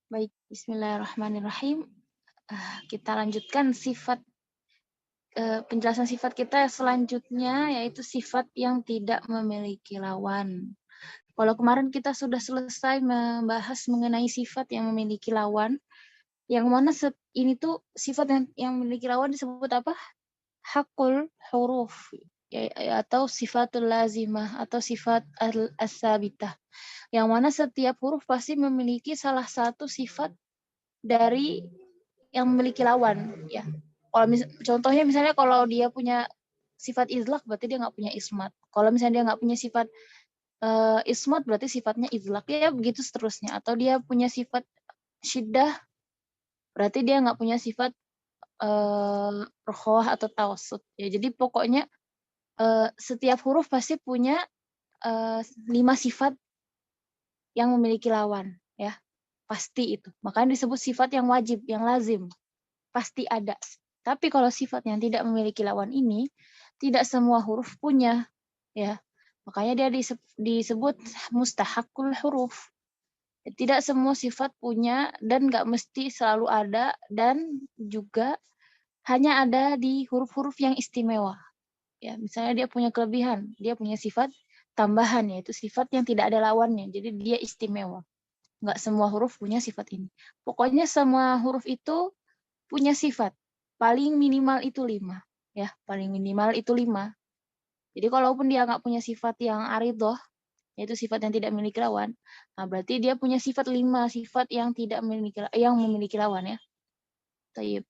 Baik, bismillahirrahmanirrahim. Kita lanjutkan penjelasan sifat kita selanjutnya, yaitu sifat yang tidak memiliki lawan. Kalau kemarin kita sudah selesai membahas mengenai sifat yang memiliki lawan, yang mana ini tuh sifat yang memiliki lawan disebut apa? Hakul huruf, atau sifatul lazimah, atau sifat as-sabitah. Yang mana setiap huruf pasti memiliki salah satu sifat dari yang memiliki lawan, ya. Kalau contohnya misalnya kalau dia punya sifat izlaq, berarti dia nggak punya ismat. Kalau misalnya dia nggak punya sifat ismat, berarti sifatnya izlaq, ya begitu seterusnya. Atau dia punya sifat syiddah, berarti dia nggak punya sifat rokhawah atau tawassut. Ya, jadi pokoknya setiap huruf pasti punya 5 sifat yang memiliki lawan, ya. Pasti itu. Makanya disebut sifat yang wajib, yang lazim. Pasti ada. Tapi kalau sifat yang tidak memiliki lawan ini, tidak semua huruf punya, ya. Makanya dia disebut mustahakul huruf. Tidak semua sifat punya dan nggak mesti selalu ada, dan juga hanya ada di huruf-huruf yang istimewa. Ya, misalnya dia punya kelebihan, dia punya sifat tambahan, yaitu sifat yang tidak ada lawannya. Jadi dia istimewa. Nggak semua huruf punya sifat ini. Pokoknya semua huruf itu punya sifat. Paling minimal itu 5. Ya, paling minimal itu 5. Jadi kalaupun dia nggak punya sifat yang aridoh, yaitu sifat yang tidak memiliki lawan, nah berarti dia punya sifat 5 sifat yang memiliki lawan, ya. Taib.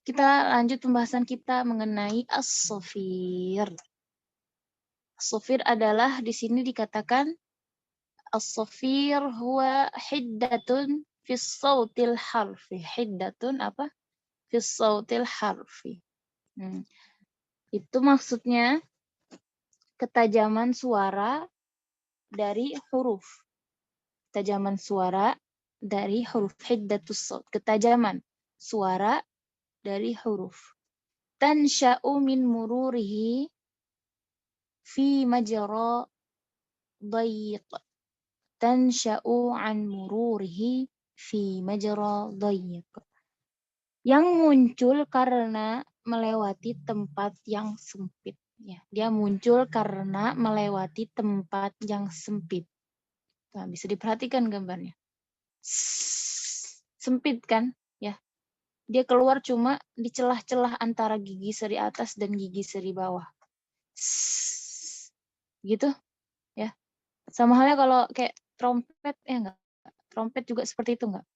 Kita lanjut pembahasan kita mengenai as-sofir. As-sofir adalah di sini dikatakan as-sofir huwa hiddatun fis sautil harfi. Hiddatun apa? Fis sautil harfi. Itu maksudnya ketajaman suara dari huruf. Ketajaman suara dari huruf. Hiddatus saut. Ketajaman suara dari huruf. Tansha'u min mururihi fi majra dayiq. Tansha'u an mururihi fi majra dayiq. Yang muncul karena melewati tempat yang sempit. Ya, dia muncul karena melewati tempat yang sempit. Nah, bisa diperhatikan gambarnya. Sempit kan? Ya. Dia keluar cuma di celah-celah antara gigi seri atas dan gigi seri bawah. Gitu, ya. Sama halnya kalau kayak trompet, enggak. Trompet juga seperti itu enggak?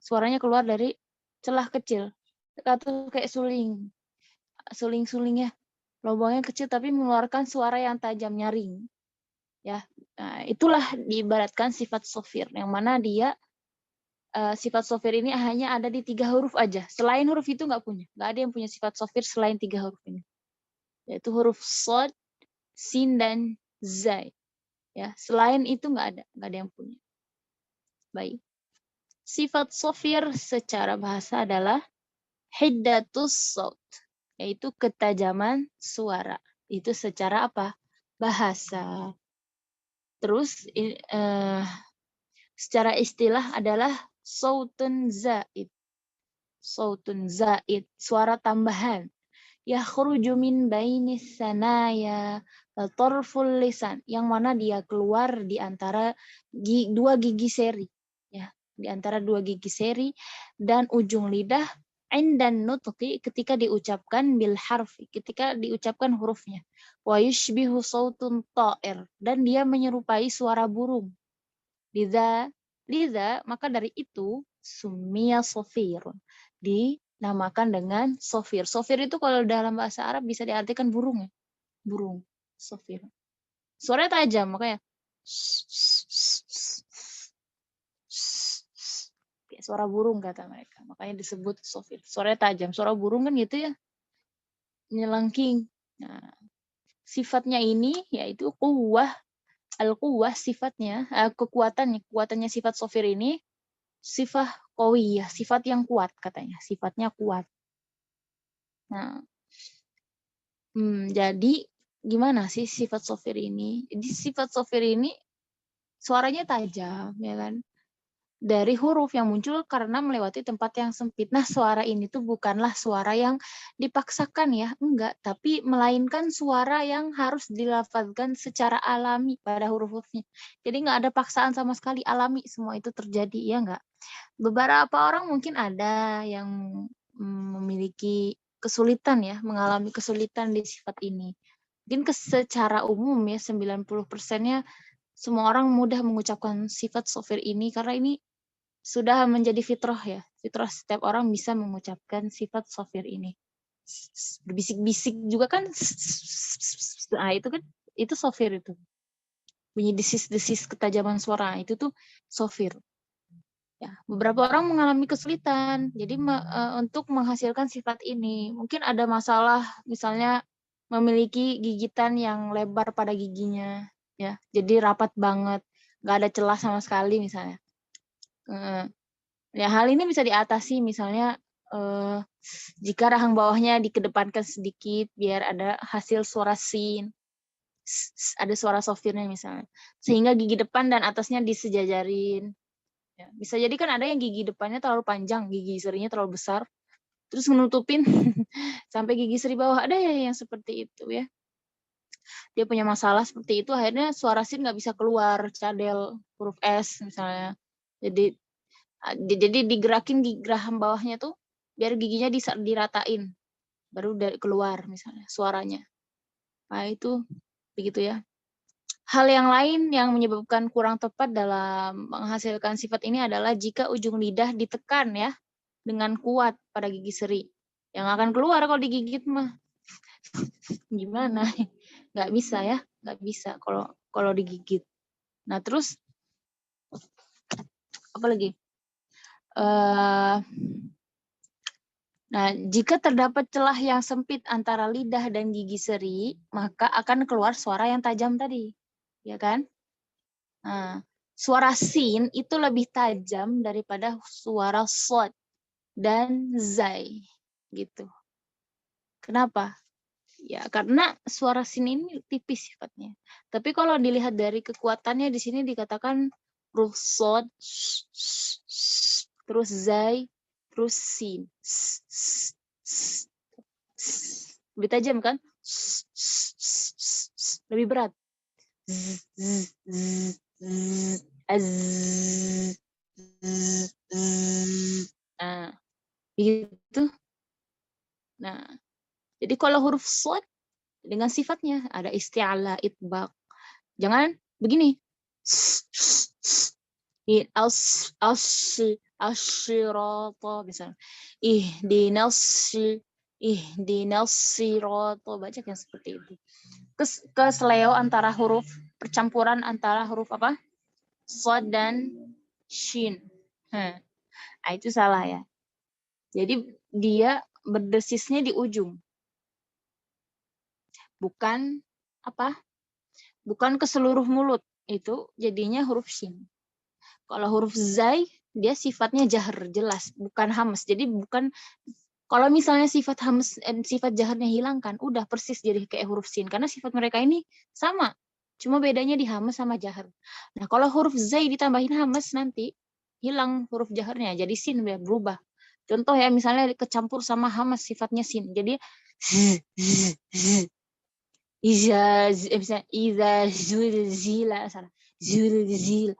Suaranya keluar dari celah kecil. Atau kayak suling. Suling-suling, ya. Lubangnya kecil tapi mengeluarkan suara yang tajam, nyaring. Ya. Nah, itulah diibaratkan sifat sofir, yang mana dia sifat sofir ini hanya ada di 3 huruf aja. Selain huruf itu nggak punya. Nggak ada yang punya sifat sofir selain 3 huruf ini. Yaitu huruf sod, sin, dan zai. Ya, selain itu nggak ada yang punya. Baik. Sifat sofir secara bahasa adalah hiddatus saut, yaitu ketajaman suara. Itu secara apa? Bahasa. Terus secara istilah adalah sautun zaid. Sautun zaid, suara tambahan. Yakhruju min bainis sanaya tarful lisan, yang mana dia keluar di antara 2 gigi seri, ya, di antara 2 gigi seri dan ujung lidah, indan nutqi, ketika diucapkan bil harfi, ketika diucapkan hurufnya. Wa yushbihu sautun ta'ir, dan dia menyerupai suara burung. Liza, maka dari itu sumia sofirun, dinamakan dengan sofir. Sofir itu kalau dalam bahasa Arab bisa diartikan burung, ya. Burung, sofir. Suaranya tajam, makanya kayak suara burung kata mereka. Makanya disebut sofir. Suaranya tajam. Suara burung kan gitu, ya. Nyelengking. Nah, sifatnya ini yaitu quwwah. Al-quwwah sifatnya, kekuatannya sifat sofir ini sifat qawiyah, sifat yang kuat katanya, sifatnya kuat. Nah, jadi gimana sih sifat sofir ini? Jadi sifat sofir ini suaranya tajam, ya kan? dari huruf yang muncul karena melewati tempat yang sempit. Nah, suara ini tuh bukanlah suara yang dipaksakan ya, enggak, tapi melainkan suara yang harus dilafazkan secara alami pada huruf-hurufnya. Jadi nggak ada paksaan sama sekali, alami semua itu terjadi, ya enggak? Beberapa orang mungkin ada yang memiliki kesulitan ya, mengalami kesulitan di sifat ini. Mungkin secara umum ya 90%-nya semua orang mudah mengucapkan sifat sofir ini karena ini sudah menjadi fitrah ya. Fitrah setiap orang bisa mengucapkan sifat sofir ini. Berbisik-bisik juga kan. Nah, itu kan itu sofir itu. Bunyi desis-desis ketajaman suara itu tuh sofir. Ya, beberapa orang mengalami kesulitan. Jadi untuk menghasilkan sifat ini, mungkin ada masalah misalnya memiliki gigitan yang lebar pada giginya, ya. Jadi rapat banget, nggak ada celah sama sekali misalnya. Ya, hal ini bisa diatasi misalnya jika rahang bawahnya dikedepankan sedikit biar ada hasil suara sin, ada suara sofirnya misalnya, sehingga gigi depan dan atasnya disejajarin. Ya, bisa jadi kan ada yang gigi depannya terlalu panjang, gigi serinya terlalu besar, terus menutupin sampai gigi seri bawah. Ada ya yang seperti itu ya. Dia punya masalah seperti itu, akhirnya suara sin nggak bisa keluar, cadel huruf S misalnya. Jadi digerakin gigi geraham bawahnya tuh biar giginya diratain, baru keluar misalnya suaranya. Nah itu begitu ya. Hal yang lain yang menyebabkan kurang tepat dalam menghasilkan sifat ini adalah jika ujung lidah ditekan ya dengan kuat pada gigi seri. Yang akan keluar kalau digigit mah gimana? Nggak bisa ya, nggak bisa kalau digigit. Nah terus apa lagi? Nah, jika terdapat celah yang sempit antara lidah dan gigi seri, maka akan keluar suara yang tajam tadi, ya kan? Nah, suara sin itu lebih tajam daripada suara sod dan zai, gitu. Kenapa? Ya, karena suara sin ini tipis sifatnya. Tapi kalau dilihat dari kekuatannya di sini dikatakan huruf sod, terus zai, terus sin. Lebih tajam kan? Lebih berat. Nah, gitu. Nah, jadi kalau huruf shad dengan sifatnya ada isti'ala, itbaq. Jangan begini. Asyirata misalnya. Ihdinas sirata, baca yang seperti itu. Kesleo antara huruf, percampuran antara huruf apa? Shad dan shin. Nah, itu salah ya. Jadi dia berdesisnya di ujung. Bukan apa? Bukan ke seluruh mulut. Itu jadinya huruf shin. Kalau huruf zai dia sifatnya jahar, jelas, bukan hamas. Jadi bukan, kalau misalnya sifat hamas, sifat jaharnya hilangkan, udah persis jadi kayak huruf sin karena sifat mereka ini sama. Cuma bedanya di hamas sama jahar. Nah, kalau huruf zai ditambahin hamas nanti hilang huruf jaharnya, jadi sin berubah. Contoh ya, misalnya kecampur sama hamas sifatnya sin. Jadi iza zulzila, salah. Zulzila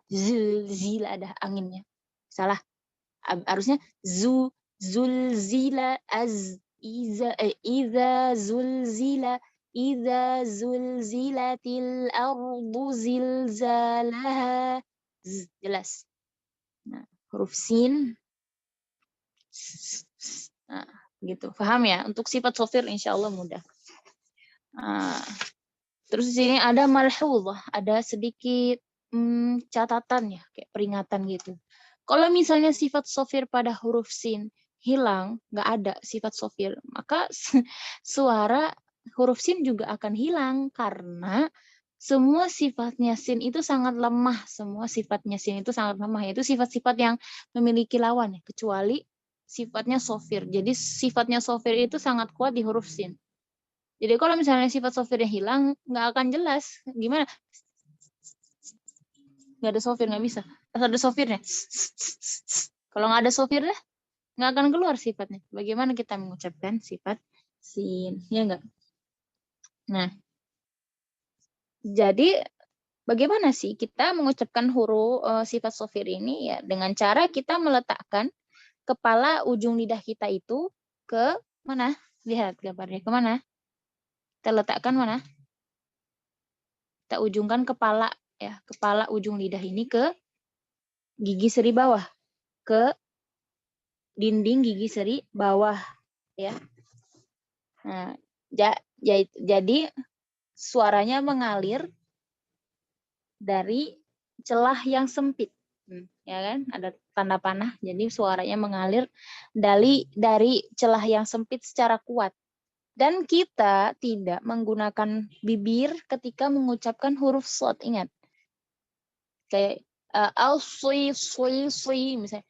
ada anginnya. Salah. Harusnya zulzila iza zulzilatil ardu zilzalaha. Jelas. Nah, huruf sin. Nah, gitu. Paham ya? Untuk sifat sofir insya Allah mudah. Nah, terus di sini ada malhuzah, ada sedikit catatan ya, kayak peringatan gitu. Kalau misalnya sifat sofir pada huruf sin hilang, nggak ada sifat sofir, maka suara huruf sin juga akan hilang karena semua sifatnya sin itu sangat lemah. Semua sifatnya sin itu sangat lemah, yaitu sifat-sifat yang memiliki lawan, ya, kecuali sifatnya sofir. Jadi sifatnya sofir itu sangat kuat di huruf sin. Jadi kalau misalnya sifat sofirnya hilang, nggak akan jelas. Gimana? Nggak ada sofir, nggak bisa. Harus ada sofirnya. Kalau nggak ada sofirnya, nggak akan keluar sifatnya. Bagaimana kita mengucapkan sifat sin? Ya nggak? Nah, jadi bagaimana sih kita mengucapkan huruf sifat sofir ini? Ya, dengan cara kita meletakkan kepala ujung lidah kita itu ke mana? Lihat gambarnya ke mana? Kita letakkan mana? Kita ujungkan kepala ya, kepala ujung lidah ini ke gigi seri bawah, ke dinding gigi seri bawah ya. Nah, jadi suaranya mengalir dari celah yang sempit. Ya kan? Ada tanda panah. Jadi suaranya mengalir dari celah yang sempit secara kuat. Dan kita tidak menggunakan bibir ketika mengucapkan huruf shad. Ingat. Kayak sui misalnya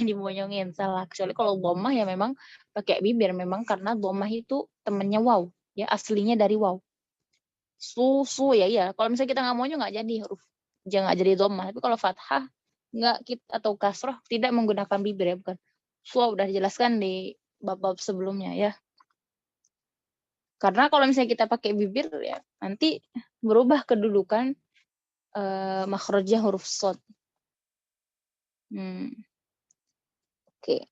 dimonyongin salah. Kecuali kalau dhammah ya memang pakai bibir, memang karena dhammah itu temennya waw ya, aslinya dari waw. Su ya. Kalau misalnya kita nggak monyong nggak jadi huruf, jangan nggak jadi dhammah. Tapi kalau fathah nggak kita atau kasroh tidak menggunakan bibir ya, bukan. Udah dijelaskan di bab-bab sebelumnya ya. Karena kalau misalnya kita pakai bibir ya nanti berubah kedudukan makhrajnya huruf shad. Oke.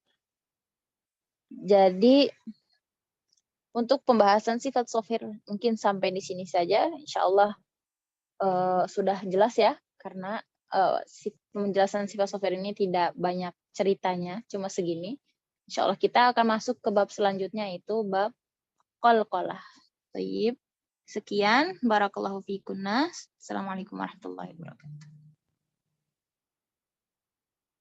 Jadi untuk pembahasan sifat sofir mungkin sampai di sini saja. Insya Allah sudah jelas ya, karena penjelasan sifat sofir ini tidak banyak ceritanya, cuma segini. Insya Allah kita akan masuk ke bab selanjutnya, itu bab qalqalah. Baik. Sekian. Barakallahu fikunnas. Assalamualaikum warahmatullahi wabarakatuh.